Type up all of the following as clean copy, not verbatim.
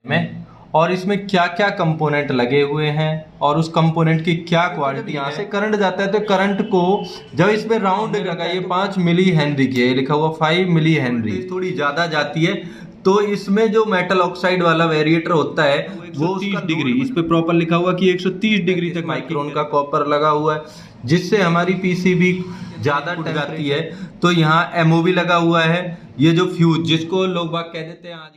में और इसमें क्या क्या कंपोनेंट लगे हुए हैं और उस कंपोनेंट की क्या क्वालिटी। यहाँ से करंट जाता है तो करंट को जब इसमें राउंड लगाइए 5 मिली हेनरी की है, लिखा हुआ 5 मिली हेनरी, थोड़ी ज़्यादा जाती है तो इसमें जो मेटल ऑक्साइड वाला वेरिएटर होता है वो 30 डिग्री, इस पे प्रॉपर लिखा हुआ कि 130 डिग्री तक माइक्रोन का कॉपर लगा हुआ है, जिससे हमारी पीसीबी ज़्यादा टूट जाती है। तो यहाँ एमओवी लगा हुआ है, ये जो फ्यूज जिसको लोग बाग कह देते हैं आज।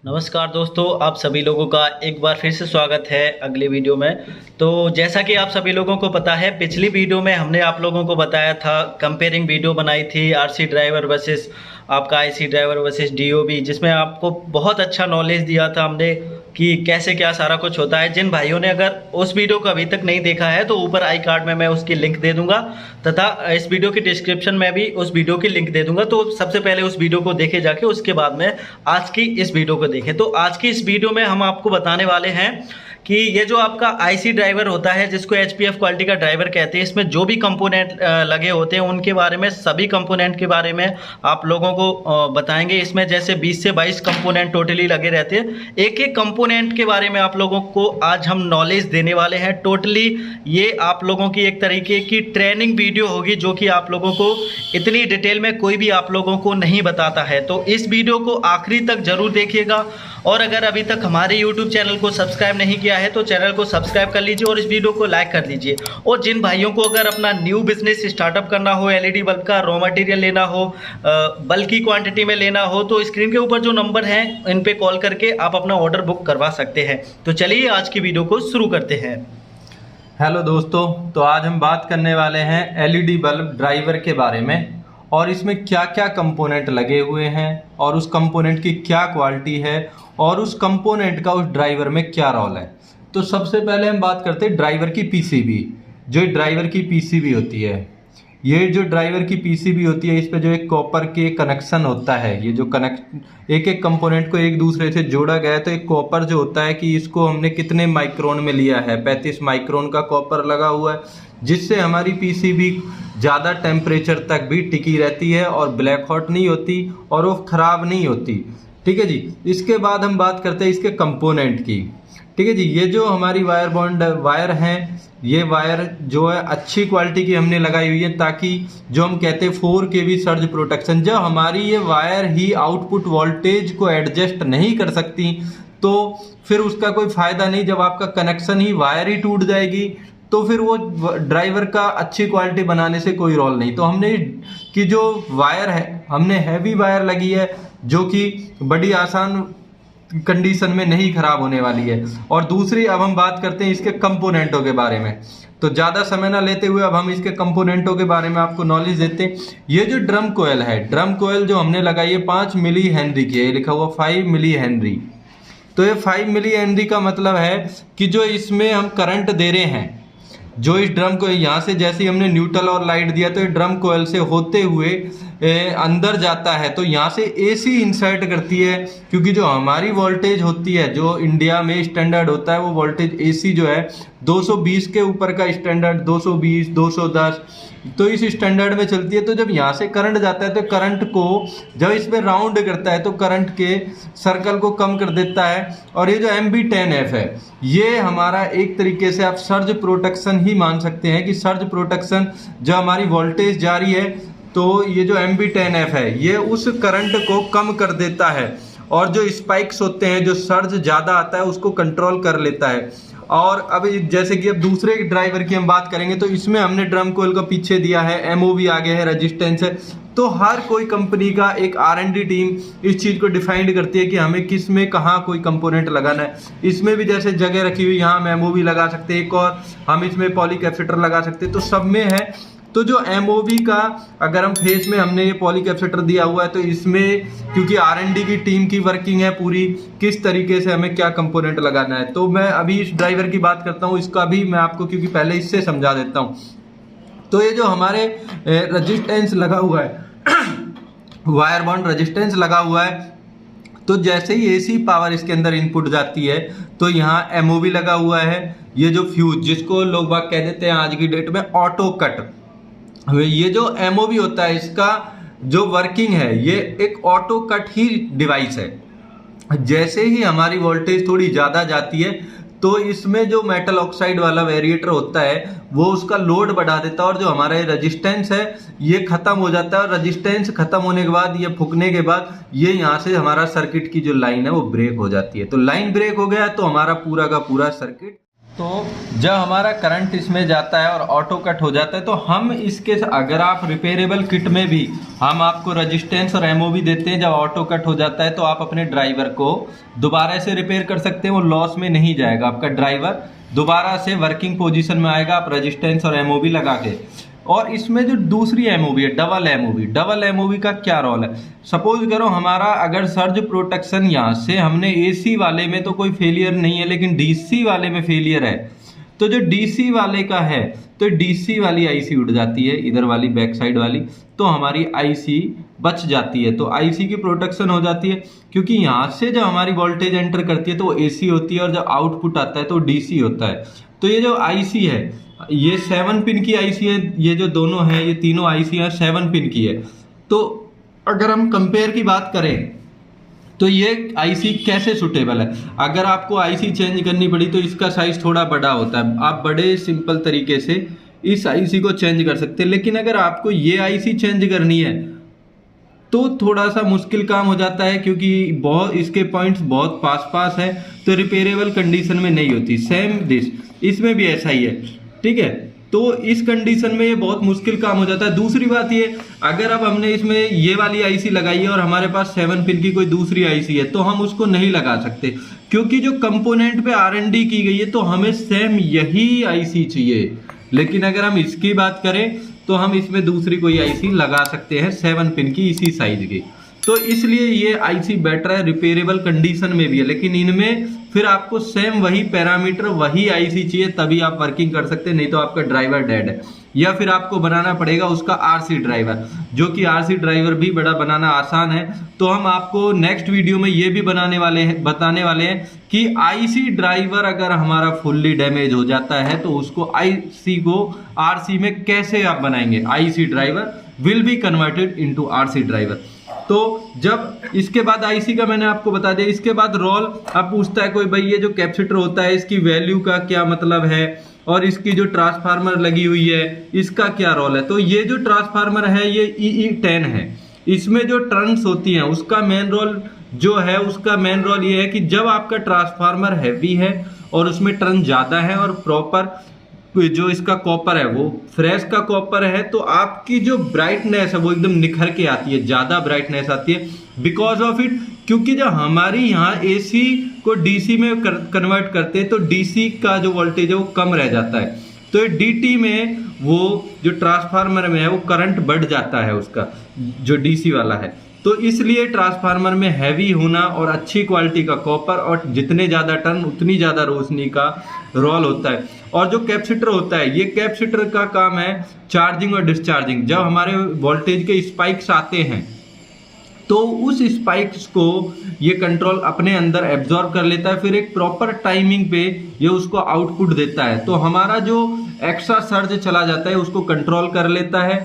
नमस्कार दोस्तों, आप सभी लोगों का एक बार फिर से स्वागत है अगली वीडियो में। तो जैसा कि आप सभी लोगों को पता है, पिछली वीडियो में हमने आप लोगों को बताया था, कंपेयरिंग वीडियो बनाई थी आरसी ड्राइवर वर्सेस आपका आईसी ड्राइवर वर्सेस डीओबी, जिसमें आपको बहुत अच्छा नॉलेज दिया था हमने कि कैसे क्या सारा कुछ होता है। जिन भाइयों ने अगर उस वीडियो को अभी तक नहीं देखा है तो ऊपर आई कार्ड में मैं उसकी लिंक दे दूंगा तथा इस वीडियो की डिस्क्रिप्शन में भी उस वीडियो की लिंक दे दूंगा। तो सबसे पहले उस वीडियो को देखे जाके, उसके बाद में आज की इस वीडियो को देखें। तो आज की इस वीडियो में हम आपको बताने वाले हैं कि ये जो आपका आईसी ड्राइवर होता है, जिसको एचपीएफ क्वालिटी का ड्राइवर कहते हैं, इसमें जो भी कंपोनेंट लगे होते हैं उनके बारे में, सभी कंपोनेंट के बारे में आप लोगों को बताएंगे। इसमें जैसे 20 से 22 कंपोनेंट टोटली लगे रहते हैं। एक एक कंपोनेंट के बारे में आप लोगों को आज हम नॉलेज देने वाले हैं। टोटली ये आप लोगों की एक तरीके की ट्रेनिंग वीडियो होगी, जो कि आप लोगों को इतनी डिटेल में कोई भी आप लोगों को नहीं बताता है। तो इस वीडियो को आखिरी तक जरूर देखिएगा, और अगर अभी तक हमारे यूट्यूब चैनल को सब्सक्राइब नहीं किया है तो चैनल को सब्सक्राइब कर लीजिए और इस वीडियो को लाइक कर दीजिए। और जिन भाइयों को अगर अपना न्यू बिजनेस स्टार्टअप करना हो, एलईडी बल्ब का रॉ मटेरियल लेना हो, बल्क की क्वांटिटी में लेना हो, तो स्क्रीन के ऊपर जो नंबर हैं इन पे कॉल करके आप अपना ऑर्डर बुक करवा सकते हैं। तो चलिए आज की वीडियो को शुरू करते हैं। हेलो दोस्तों, तो आज हम बात करने वाले हैं एलईडी बल्ब ड्राइवर के बारे में और इसमें क्या क्या कंपोनेंट लगे हुए हैं और उस कंपोनेंट की क्या क्वालिटी है और उस कंपोनेंट का उस ड्राइवर में क्या रोल है। तो सबसे पहले हम बात करते हैं ड्राइवर की पीसीबी। जो ड्राइवर की पीसीबी होती है, ये जो ड्राइवर की पीसीबी होती है, इस पे जो एक कॉपर के कनेक्शन होता है, ये जो एक एक कंपोनेंट को एक दूसरे से जोड़ा गया है। तो एक कॉपर जो होता है कि इसको हमने कितने माइक्रोन में लिया है, 35 माइक्रोन का कॉपर लगा हुआ है, जिससे हमारी पीसीबी ज़्यादा टेम्परेचर तक भी टिकी रहती है और ब्लैक हॉट नहीं होती और वो ख़राब नहीं होती। ठीक है जी। इसके बाद हम बात करते हैं इसके कंपोनेंट की। ठीक है जी। ये जो हमारी वायर बॉन्ड वायर हैं, ये वायर जो है अच्छी क्वालिटी की हमने लगाई हुई है, ताकि जो हम कहते हैं 4 kV सर्ज प्रोटेक्शन, जब हमारी ये वायर ही आउटपुट वोल्टेज को एडजस्ट नहीं कर सकती तो फिर उसका कोई फ़ायदा नहीं। जब आपका कनेक्शन ही वायर ही टूट जाएगी तो फिर वो ड्राइवर का अच्छी क्वालिटी बनाने से कोई रोल नहीं। तो हमने कि जो वायर है, हमने हैवी वायर लगी है जो कि बड़ी आसान कंडीशन में नहीं खराब होने वाली है। और दूसरी, अब हम बात करते हैं इसके कंपोनेंटों के बारे में। तो ज़्यादा समय ना लेते हुए अब हम इसके कंपोनेंटों के बारे में आपको नॉलेज देते हैं। ये जो ड्रम कोयल है, ड्रम कोयल जो हमने लगाई है 5 मिली हेनरी की है, लिखा हुआ 5 मिली हेनरी। तो ये 5 मिली हेनरी का मतलब है कि जो इसमें हम करंट दे रहे हैं, जो इस ड्रम को यहाँ से जैसे ही हमने न्यूट्रल और लाइट दिया तो ये ड्रम कोयल से होते हुए अंदर जाता है, तो यहाँ से एसी इंसर्ट करती है। क्योंकि जो हमारी वोल्टेज होती है, जो इंडिया में स्टैंडर्ड होता है, वो वोल्टेज एसी जो है 220 के ऊपर का स्टैंडर्ड, 220, 210, तो इस स्टैंडर्ड में चलती है। तो जब यहाँ से करंट जाता है तो करंट को जब इसमें राउंड करता है तो करंट के सर्कल को कम कर देता है। और ये जो MB10F है, ये हमारा एक तरीके से आप सर्ज प्रोटेक्शन ही मान सकते हैं कि सर्ज प्रोटेक्शन, जो हमारी वोल्टेज जा रही है तो ये जो MB10F है ये उस करंट को कम कर देता है, और जो स्पाइक्स होते हैं, जो सर्ज ज़्यादा आता है, उसको कंट्रोल कर लेता है। और अब जैसे कि अब दूसरे ड्राइवर की हम बात करेंगे तो इसमें हमने ड्रम कोयल का पीछे दिया है, MOV आगे है, रेजिस्टेंस है। तो हर कोई कंपनी का एक R&D टीम इस चीज़ को डिफाइंड करती है कि हमें किस में कहाँ कोई कंपोनेंट लगाना है। इसमें भी जैसे जगह रखी हुई, यहाँ हम MOV लगा सकते हैं, एक और हम इसमें पॉलीकैपेसिटर लगा सकते हैं, तो सब में है। तो जो MOV का अगर हम फेस में हमने ये पॉलीकैपेसिटर दिया हुआ है, तो इसमें क्योंकि R&D की टीम की वर्किंग है पूरी, किस तरीके से हमें क्या कंपोनेंट लगाना है। तो मैं अभी इस ड्राइवर की बात करता हूँ, इसका भी मैं आपको क्योंकि पहले इससे समझा देता हूँ। तो ये जो हमारे रेजिस्टेंस लगा हुआ है वायर बॉन्ड रेजिस्टेंस लगा हुआ है, तो जैसे ही एसी पावर इसके अंदर इनपुट जाती है तो यहाँ एमओवी लगा हुआ है। ये जो फ्यूज जिसको लोग बाग कह देते हैं आज की डेट में ऑटो कट, ये जो एमओवी होता है इसका जो वर्किंग है ये एक ऑटो कट ही डिवाइस है। जैसे ही हमारी वोल्टेज थोड़ी ज़्यादा जाती है तो इसमें जो मेटल ऑक्साइड वाला वेरिएटर होता है वो उसका लोड बढ़ा देता है और जो हमारा रेजिस्टेंस है ये खत्म हो जाता है। और रेजिस्टेंस खत्म होने के बाद ये फूकने के बाद ये यहाँ से हमारा सर्किट की जो लाइन है वो ब्रेक हो जाती है। तो लाइन ब्रेक हो गया तो हमारा पूरा का पूरा सर्किट, तो जब हमारा करंट इसमें जाता है और ऑटो कट हो जाता है तो हम इसके, अगर आप रिपेयरेबल किट में भी हम आपको रेजिस्टेंस और एमओवी देते हैं, जब ऑटो कट हो जाता है तो आप अपने ड्राइवर को दोबारा से रिपेयर कर सकते हैं। वो लॉस में नहीं जाएगा, आपका ड्राइवर दोबारा से वर्किंग पोजीशन में आएगा आप रेजिस्टेंस और एमओवी लगा के। और इसमें जो दूसरी एमओवी है डबल एमओवी का क्या रोल है? सपोज करो हमारा अगर सर्ज प्रोटेक्शन यहाँ से हमने एसी वाले में तो कोई फेलियर नहीं है लेकिन डीसी वाले में फेलियर है, तो जो डीसी वाले का है तो डीसी वाली आईसी उड़ जाती है, इधर वाली बैक साइड वाली, तो हमारी आईसी बच जाती है। तो आईसी की प्रोटेक्शन हो जाती है क्योंकि यहाँ से जब हमारी वोल्टेज एंटर करती है तो वो एसी होती है और जब आउटपुट आता है तो डीसी होता है। तो ये जो आईसी है ये 7 पिन की आईसी है, ये जो दोनों हैं ये तीनों आईसी हैं 7 पिन की है। तो अगर हम कंपेयर की बात करें तो ये आईसी कैसे सुटेबल है? अगर आपको आईसी चेंज करनी पड़ी तो इसका साइज थोड़ा बड़ा होता है, आप बड़े सिंपल तरीके से इस आईसी को चेंज कर सकते हैं। लेकिन अगर आपको ये आईसी चेंज करनी है तो थोड़ा सा मुश्किल काम हो जाता है क्योंकि बहुत इसके पॉइंट्स बहुत पास है तो रिपेयरेबल कंडीशन में नहीं होती। सेम दिस इसमें भी ऐसा ही है, ठीक है। तो इस कंडीशन में ये बहुत मुश्किल काम हो जाता है। दूसरी बात ये, अगर अब हमने इसमें ये वाली आईसी लगाई है और हमारे पास 7 पिन की कोई दूसरी आईसी है तो हम उसको नहीं लगा सकते क्योंकि जो कंपोनेंट पे R&D की गई है तो हमें सेम यही आईसी चाहिए। लेकिन अगर हम इसकी बात करें तो हम इसमें दूसरी कोई आईसी लगा सकते हैं 7 पिन की इसी साइज की। तो इसलिए ये आईसी बेटर है, रिपेयरेबल कंडीशन में भी है। लेकिन इनमें फिर आपको सेम वही पैरामीटर वही आईसी चाहिए तभी आप वर्किंग कर सकते हैं, नहीं तो आपका ड्राइवर डेड है। या फिर आपको बनाना पड़ेगा उसका आरसी ड्राइवर, जो कि आरसी ड्राइवर भी बड़ा बनाना आसान है। तो हम आपको नेक्स्ट वीडियो में ये भी बताने वाले हैं कि आईसी ड्राइवर अगर हमारा फुल्ली डैमेज हो जाता है तो उसको आईसी को आरसी में कैसे आप बनाएंगे। IC driver will be converted into RC driver. तो जब इसके बाद आईसी का मैंने आपको बता दिया, इसके बाद रोल अब पूछता है कोई भाई ये जो कैपेसिटर होता है इसकी वैल्यू का क्या मतलब है और इसकी जो ट्रांसफार्मर लगी हुई है इसका क्या रोल है। तो ये जो ट्रांसफार्मर है ये EE10 है, इसमें जो टर्न्स होती हैं उसका मेन रोल जो है उसका मेन रोल ये है कि जब आपका ट्रांसफार्मर हैवी है और उसमें टर्न ज़्यादा है और प्रॉपर जो इसका कॉपर है वो फ्रेश का कॉपर है तो आपकी जो ब्राइटनेस है वो एकदम निखर के आती है, ज़्यादा ब्राइटनेस आती है बिकॉज ऑफ इट। क्योंकि जब हमारी यहाँ एसी को डीसी में कन्वर्ट करते हैं तो डीसी का जो वोल्टेज है वो कम रह जाता है, तो डीटी में वो जो ट्रांसफार्मर में है वो करंट बढ़ जाता है उसका जो डीसी वाला है। तो इसलिए ट्रांसफार्मर में हैवी होना और अच्छी क्वालिटी का कॉपर और जितने ज़्यादा टर्न उतनी ज़्यादा रोशनी का रोल होता है। और जो कैपेसिटर होता है ये कैपेसिटर का काम है चार्जिंग और डिस्चार्जिंग। जब हमारे वोल्टेज के स्पाइक्स आते हैं तो उस स्पाइक्स को ये कंट्रोल अपने अंदर एब्जॉर्ब कर लेता है, फिर एक प्रॉपर टाइमिंग पे ये उसको आउटपुट देता है। तो हमारा जो एक्स्ट्रा सर्ज चला जाता है उसको कंट्रोल कर लेता है,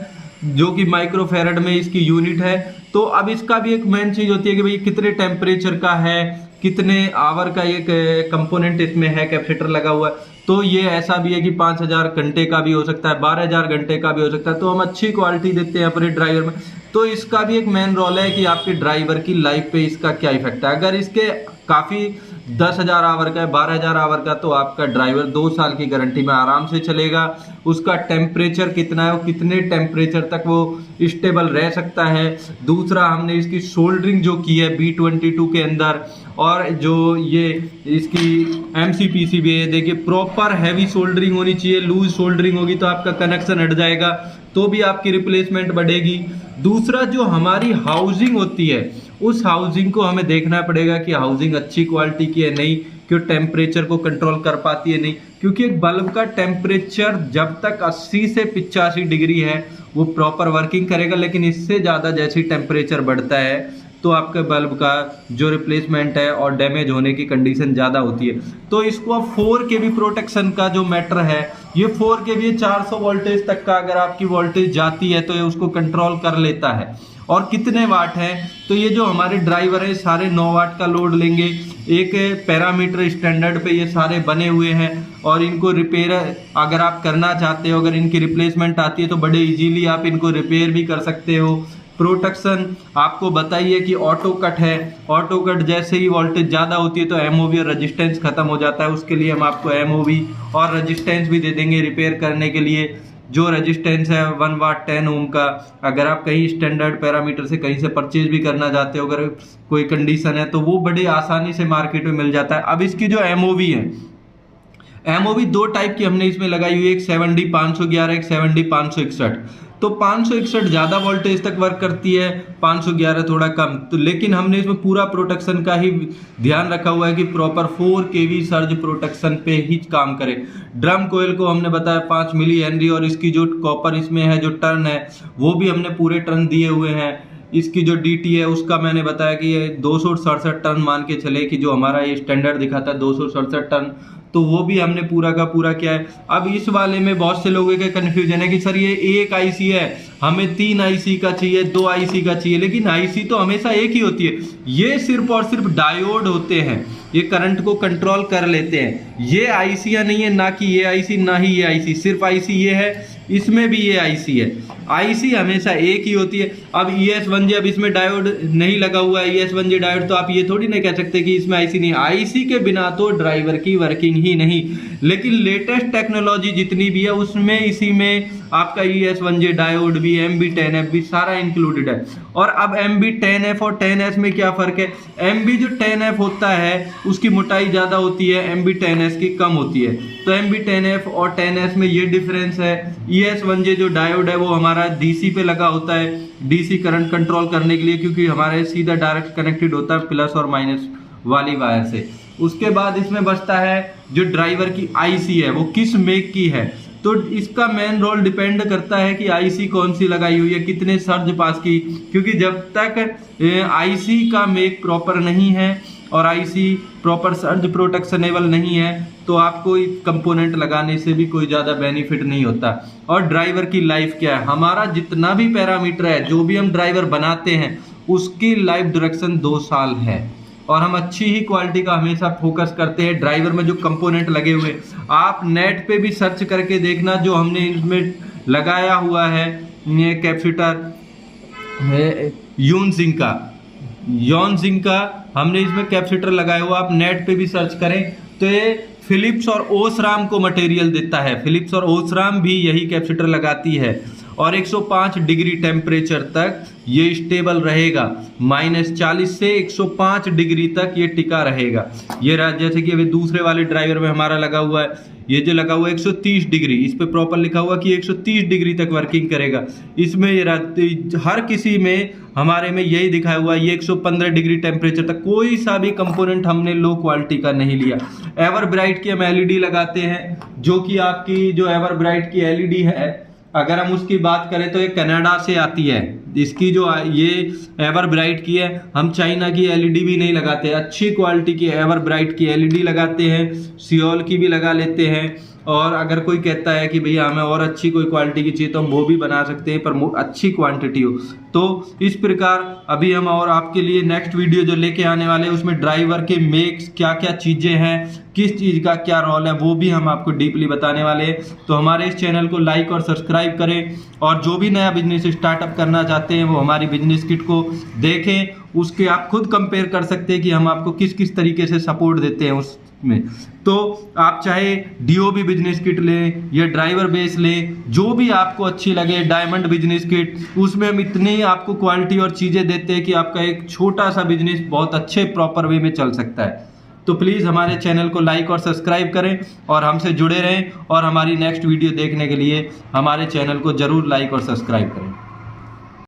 जो कि माइक्रोफेरेड में इसकी यूनिट है। तो अब इसका भी एक मेन चीज होती है कि भाई कितने टेम्परेचर का है, कितने आवर का ये कंपोनेंट इसमें है, कैपेसिटर लगा हुआ है। तो ये ऐसा भी है कि 5000 घंटे का भी हो सकता है, 12000 घंटे का भी हो सकता है। तो हम अच्छी क्वालिटी देते हैं अपने ड्राइवर में। तो इसका भी एक मेन रोल है कि आपके ड्राइवर की लाइफ पे इसका क्या इफेक्ट है। अगर इसके काफ़ी 10,000 आवर का है, 12,000 आवर का, तो आपका ड्राइवर 2 साल की गारंटी में आराम से चलेगा। उसका टेम्परेचर कितना है, वो कितने टेम्परेचर तक वो स्टेबल रह सकता है। दूसरा, हमने इसकी सोल्डरिंग जो की है B22 के अंदर, और जो ये इसकी MCPC भी है, देखिए प्रॉपर हैवी सोल्डरिंग होनी चाहिए। लूज सोल्डरिंग होगी तो आपका कनेक्शन हट जाएगा, तो भी आपकी रिप्लेसमेंट बढ़ेगी। दूसरा, जो हमारी हाउसिंग होती है उस हाउसिंग को हमें देखना पड़ेगा कि हाउसिंग अच्छी क्वालिटी की है नहीं, क्यों टेम्परेचर को कंट्रोल कर पाती है नहीं। क्योंकि एक बल्ब का टेम्परेचर जब तक 80 से 85 डिग्री है वो प्रॉपर वर्किंग करेगा, लेकिन इससे ज़्यादा जैसे टेम्परेचर बढ़ता है तो आपके बल्ब का जो रिप्लेसमेंट है और डैमेज होने की कंडीशन ज़्यादा होती है। तो इसको अब 4 kV प्रोटेक्शन का जो मैटर है, ये 4 kV 400 वोल्टेज तक का अगर आपकी वोल्टेज जाती है तो ये उसको कंट्रोल कर लेता है। और कितने वाट है, तो ये जो हमारे ड्राइवर है सारे 9 वाट का लोड लेंगे। एक पैरामीटर स्टैंडर्ड पे ये सारे बने हुए हैं और इनको रिपेयर अगर आप करना चाहते हो, अगर इनकी रिप्लेसमेंट आती है तो बड़े इजीली आप इनको रिपेयर भी कर सकते हो। प्रोटेक्शन आपको बताइए कि ऑटो कट है, ऑटो कट जैसे ही वोल्टेज ज़्यादा होती है तो एमओवी और रेजिस्टेंस खत्म हो जाता है, उसके लिए हम आपको एमओवी और रेजिस्टेंस भी दे देंगे रिपेयर करने के लिए। जो रेजिस्टेंस है 1 वाट 10 ओम का, अगर आप कहीं स्टैंडर्ड पैरामीटर से कहीं से परचेज भी करना चाहते हो, अगर कोई कंडीशन है तो वो बड़े आसानी से मार्केट में मिल जाता है। अब इसकी जो एमओवी है, एमओवी 2 टाइप की हमने इसमें लगाई हुई है, एक 7D 511, एक 7D 561। तो 561 ज़्यादा वोल्टेज तक वर्क करती है, 511 थोड़ा कम। तो लेकिन हमने इसमें पूरा प्रोटेक्शन का ही ध्यान रखा हुआ है कि प्रॉपर 4 kV सर्ज प्रोटेक्शन पे ही काम करे। ड्रम कोयल को हमने बताया 5 मिली हेनरी, और इसकी जो कॉपर इसमें है जो टर्न है वो भी हमने पूरे टर्न दिए हुए हैं। इसकी जो DT है उसका मैंने बताया कि ये 267 टन मान के चले कि जो हमारा ये स्टैंडर्ड दिखाता है 267 टन, तो वो भी हमने पूरा का पूरा किया है। अब इस वाले में बहुत से लोगों का कन्फ्यूजन है कि सर ये एक IC है, हमें 3 IC का चाहिए, 2 IC का चाहिए, लेकिन IC तो हमेशा एक ही होती है। ये सिर्फ और सिर्फ डायोड होते हैं, ये करंट को कंट्रोल कर लेते हैं। ये IC या नहीं है, ना कि ये IC ना ही ये IC, सिर्फ IC ये है, इसमें भी ये IC है। IC हमेशा एक ही होती है। अब ES1J, अब इसमें डायोड नहीं लगा हुआ है ES1J डायोड, तो आप ये थोड़ी ना कह सकते कि इसमें IC नहीं। IC के बिना तो ड्राइवर की वर्किंग ही नहीं। लेकिन लेटेस्ट टेक्नोलॉजी जितनी भी है उसमें इसी में आपका ES1J डायोड भी, MB10F भी सारा इंक्लूडेड है। और अब MB10F और 10S में क्या फ़र्क है? MB जो 10F होता है उसकी मोटाई ज़्यादा होती है, MB10S की कम होती है। तो MB10F और 10S में ये डिफरेंस है। ES1J जो डायोड है वो हमारा DC पे लगा होता है, DC करंट कंट्रोल करने के लिए, क्योंकि हमारे सीधा डायरेक्ट कनेक्टेड होता है प्लस और माइनस वाली वायर से। उसके बाद इसमें बचता है जो ड्राइवर की IC है वो किस मेक की है। तो इसका मेन रोल डिपेंड करता है कि IC कौन सी लगाई हुई है, कितने सर्ज पास की, क्योंकि जब तक IC का मेक प्रॉपर नहीं है और IC प्रॉपर सर्ज प्रोटेक्शनेबल नहीं है तो आपको कंपोनेंट लगाने से भी कोई ज़्यादा बेनिफिट नहीं होता। और ड्राइवर की लाइफ क्या है, हमारा जितना भी पैरामीटर है, जो भी हम ड्राइवर बनाते हैं उसकी लाइफ ड्यूरेशन 2 साल है। और हम अच्छी ही क्वालिटी का हमेशा फोकस करते हैं। ड्राइवर में जो कंपोनेंट लगे हुए, आप नेट पे भी सर्च करके देखना, जो हमने इसमें लगाया हुआ है ये कैपेसिटर योनजिंग का हमने इसमें कैपेसिटर लगाया हुआ, आप नेट पे भी सर्च करें तो ये फिलिप्स और ओसराम को मटेरियल देता है। फिलिप्स और ओसराम भी यही कैपेसिटर लगाती है और 105 डिग्री टेम्परेचर तक ये स्टेबल रहेगा। -40 से 105 डिग्री तक ये टिका रहेगा। ये जैसे कि अभी दूसरे वाले ड्राइवर में हमारा लगा हुआ है, ये जो लगा हुआ है 130 डिग्री, इस पे प्रॉपर लिखा हुआ कि 130 डिग्री तक वर्किंग करेगा। इसमें ये हर किसी में हमारे में यही दिखाया हुआ है, ये 115 डिग्री टेम्परेचर तक। कोई सा भी कंपोनेंट हमने लो क्वालिटी का नहीं लिया। एवरब्राइट की हम LED लगाते हैं, जो कि आपकी जो एवरब्राइट की LED है, अगर हम उसकी बात करें तो ये कनाडा से आती है। इसकी जो ये एवरब्राइट की है, हम चाइना की LED भी नहीं लगाते, अच्छी क्वालिटी की एवरब्राइट की LED लगाते हैं, सियोल की भी लगा लेते हैं। और अगर कोई कहता है कि भैया हमें और अच्छी कोई क्वालिटी की चाहिए तो हम वो भी बना सकते हैं, पर अच्छी क्वांटिटी हो। तो इस प्रकार अभी हम और आपके लिए नेक्स्ट वीडियो जो लेके आने वाले हैं उसमें ड्राइवर के मेक्स क्या क्या चीज़ें हैं, किस चीज़ का क्या रोल है, वो भी हम आपको डीपली बताने वाले हैं। तो हमारे इस चैनल को लाइक और सब्सक्राइब करें, और जो भी नया बिजनेस स्टार्टअप करना चाहते हैं वो हमारी बिजनेस किट को देखें, उसके आप खुद कंपेयर कर सकते हैं कि हम आपको किस किस तरीके से सपोर्ट देते हैं उसमें। तो आप चाहे DOB बिजनेस किट लें या ड्राइवर बेस लें, जो भी आपको अच्छी लगे, डायमंड बिजनेस किट, उसमें हम इतनी आपको क्वालिटी और चीज़ें देते हैं कि आपका एक छोटा सा बिजनेस बहुत अच्छे प्रॉपर वे में चल सकता है। तो प्लीज़ हमारे चैनल को लाइक और सब्सक्राइब करें और हमसे जुड़े रहें, और हमारी नेक्स्ट वीडियो देखने के लिए हमारे चैनल को ज़रूर लाइक और सब्सक्राइब करें।